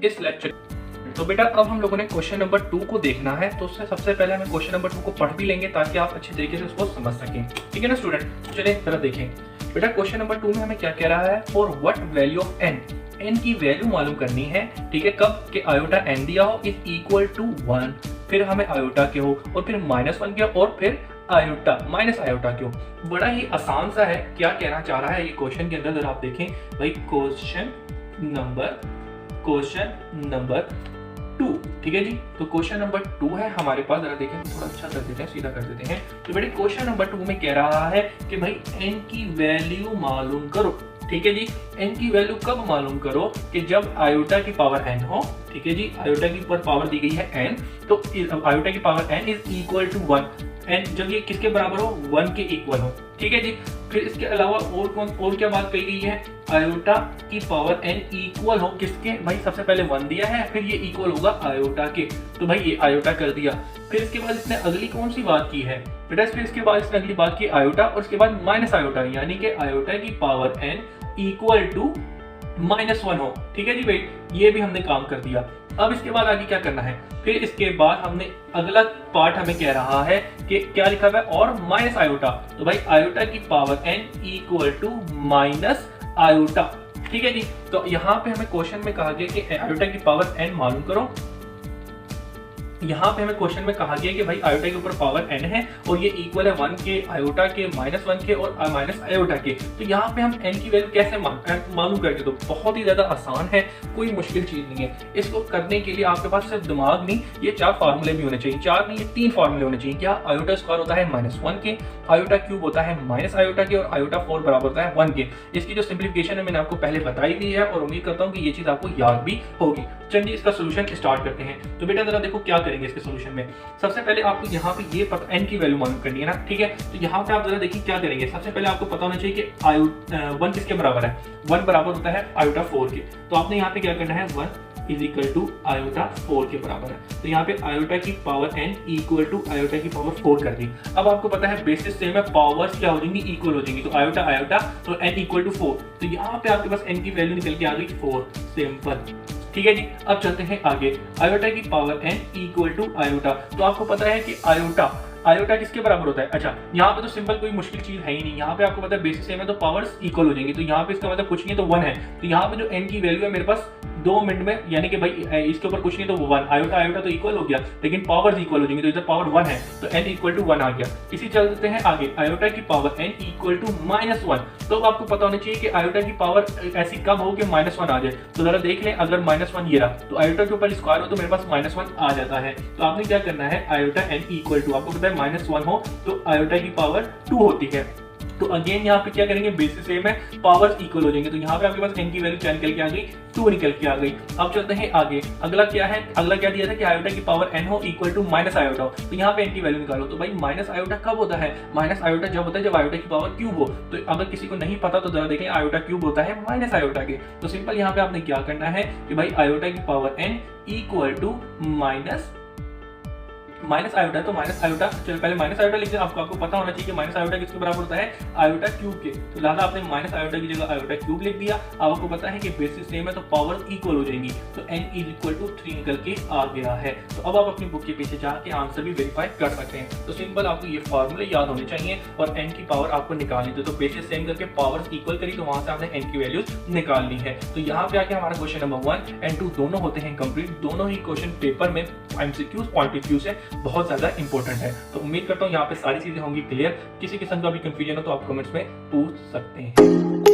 इस लेक्चर। तो बेटा अब हम लोगों ने क्वेश्चन नंबर 2 को देखना है, तो उससे सबसे पहले हमें क्वेश्चन नंबर 2 को पढ़ भी लेंगे ताकि आप अच्छी तरीके से उसको समझ सकें। ठीक है ना स्टूडेंट, चलिए जरा देखें बेटा क्वेश्चन नंबर 2 में हमें क्या कह रहा है, for what value of n, n की वैल्यू मालूम करनी है। ठीक है, कब के आयोटा एन दिया हो इज इक्वल टू 1, फिर हमें आयोटा के हो और फिर -1 के और फिर आयोटा माइनस आयोटा क्यों। बड़ा ही आसान सा है, क्या कहना चाह रहा है ये क्वेश्चन के अंदर अगर आप देखें भाई, क्वेश्चन नंबर 2। ठीक है जी, तो क्वेश्चन नंबर 2 है हमारे पास, जरा देखें थोड़ा अच्छा कर देते हैं, सीधा कर देते हैं। तो बेटे क्वेश्चन नंबर 2 में कह रहा है कि भाई n की वैल्यू मालूम करो। ठीक है जी, n की वैल्यू कब मालूम करो कि जब आयोटा की पावर n हो। ठीक है जी, आयोटा की पावर दी गई है n, तो आयोटा की power n is equal to 1, n जब ये किसके बराबर हो, 1 के इक्वल हो। ठीक है जी, फिर इसके अलावा और क्या बात कही गई है, आयोटा की पावर n इक्वल हो किसके, भाई सबसे पहले 1 दिया है, फिर ये इक्वल होगा आयोटा के, तो भाई ये आयोटा कर दिया। फिर इसके बाद इसने अगली कौन सी बात की है बेटा, फिर इसके बाद इसने अगली बात की आयोटा और उसके बाद माइनस आयोटा, यानी कि आयोटा की पावर n इक्वल टू -1 हो। ठीक है जी भाई, ये भी हमने काम कर दिया। अब इसके बाद आगे क्या करना है, फिर इसके बाद हमने अगला पार्ट हमें कह रहा है कि क्या लिखा हुआ है, और माइनस आयोटा, तो भाई आयोटा की power n equal to minus iota. ठीक है जी, तो यहाँ पे हमें क्वेश्चन में कहा गया कि आयोटा की पावर n मालूम करो। यहाँ पे हमें क्वेश्चन में कहा गया कि भाई आयोटा के ऊपर पावर n है और ये इक्वल है 1 के, आयोटा के, -1 के और माइनस आयोटा के। तो यहाँ पे हम n की वैल्यू कैसे मालूम करके, तो बहुत ही ज्यादा आसान है, कोई मुश्किल चीज नहीं है। इसको करने के लिए आपके पास सिर्फ दिमाग नहीं, ये 4 फार्मूले भी होने चाहिए, 4 नहीं ये 3 फार्मूले होने चाहिए। क्या, आयोटा स्क्वायर होता है -1 के, आयोटा क्यूब होता है माइनस आयोटा के और आयोटा 4 बराबर होता है 1 के। इसकी जो सिंप्लीफिकेशन है मैंने आपको पहले बताई दी है और उम्मीद करता हूँ कि ये चीज आपको याद भी होगी। चलिए इसका सोल्यूशन स्टार्ट करते हैं। तो बेटा जरा देखो क्या करेंगे इसके सोल्यूशन में। सबसे पहले आपको यहाँ पे ये पता n की वैल्यू मालूम करनी है ना। ठीक है, तो यहाँ पे आप जरा देखिए क्या करेंगे। सबसे पहले आपको पता होना चाहिए कि 1 किसके बराबर है, 1 बराबर होता है आयोटा 4 के। तो आपने यहाँ पे क्या करना है, 1 इज इक्वल टू आयोटा 4 के बराबर है। तो यहाँ पे आयोटा की power n equal to iota की पावर 4 कर दी। अब आपको पता है बेसिस सेम है, पावर्स क्या हो जाएंगी, इक्वल हो जाएंगी, तो आयोटा आयोटा तो n इक्वल टू 4। तो यहाँ पे आपके पास n की वैल्यू निकल के आ गई 4, सिंपल। ठीक है जी, अब चलते हैं आगे। आयोटा की power n equal to iota, तो आपको पता है कि आयोटा किसके बराबर होता है। अच्छा, यहाँ पे तो सिंपल कोई मुश्किल चीज है ही नहीं, यहाँ पे आपको पता है बेसिस सेम है तो पावर्स इक्वल हो जाएंगी। तो यहाँ पे इसका मतलब कुछ नहीं, तो 1 है। तो यहाँ पे जो n की वैल्यू है मेरे पास 2 मिनट में, यानी कि भाई इसके ऊपर कुछ नहीं तो 1, आयोटा तो इक्वल हो गया, लेकिन पावर्स इक्वल हो जाएंगी, तो इधर पावर 1 है तो n इक्वल टू 1 आ गया। इसी चलते हैं आगे, आयोटा की पावर n इक्वल टू -1। तो आपको पता होना चाहिए कि आयोटा की पावर ऐसी कब हो कि -1 आ जाए। तो जरा देख लें, अगर -1 ये रहा तो आयोटा के ऊपर स्क्वायर हो तो मेरे पास -1 आ जाता है। तो आपने क्या करना है, आयोटा n इक्वल टू, आपको पता है -1 हो तो आयोटा की पावर 2 होती है। तो अगेन यहाँ पे क्या करेंगे, बेसिस सेम है, पावर्स इक्वल हो जाएंगे। तो यहाँ पे आपके पास n की वैल्यू क्या निकल के आ गई, 2 निकल के आ गई। अब चलते हैं आगे, अगला क्या है, अगला क्या दिया था कि आयोटा की पावर n हो इक्वल टू माइनस आयोटा हो। तो यहाँ पे n की वैल्यू निकालो। तो भाई माइनस आयोटा कब होता है, माइनस आयोटा जब होता है जब आयोटा की पावर क्यूब हो। तो अगर किसी को नहीं पता तो जरा देखें, आयोटा क्यूब होता है माइनस आयोटा के। तो सिंपल यहाँ पे आपने क्या करना है कि भाई आयोटा की power n equal to minus iota, तो माइनस आयोटा, चलो पहले माइनस आयोटा लिखते हैं। आपको पता होना चाहिए कि माइनस आयोटा किसके बराबर होता है, आयोटा क्यूब के। तो लिहाजा आपने माइनस आयोटा की जगह आयोटा क्यूब लिख दिया। अब आपको पता है कि बेसिस सेम है तो पावर इक्वल हो जाएंगी, तो n इज इक्वल टू 3 निकल के आ गया है। तो अब आप अपनी बुक के पीछे जाके आंसर भी वेरीफाई कर सकते हैं। तो सिंपल आपको ये फॉर्मूले याद होने चाहिए और n की पावर आपको निकालनी थी। तो बेसिस सेम करके पावर इक्वल करी तो वहां से आपने n की वैल्यूज निकालनी है। तो यहाँ पे आके हमारा क्वेश्चन नंबर 1 एंड 2 दोनों होते हैं कंप्लीट। दोनों ही क्वेश्चन पेपर में एमसीक्यूज पॉइंट ऑफ व्यू से बहुत ज्यादा इंपॉर्टेंट है। तो उम्मीद करता हूँ यहाँ पे सारी चीजें होंगी क्लियर। किसी किस्म का भी कंफ्यूजन हो तो आप कमेंट्स में पूछ सकते हैं।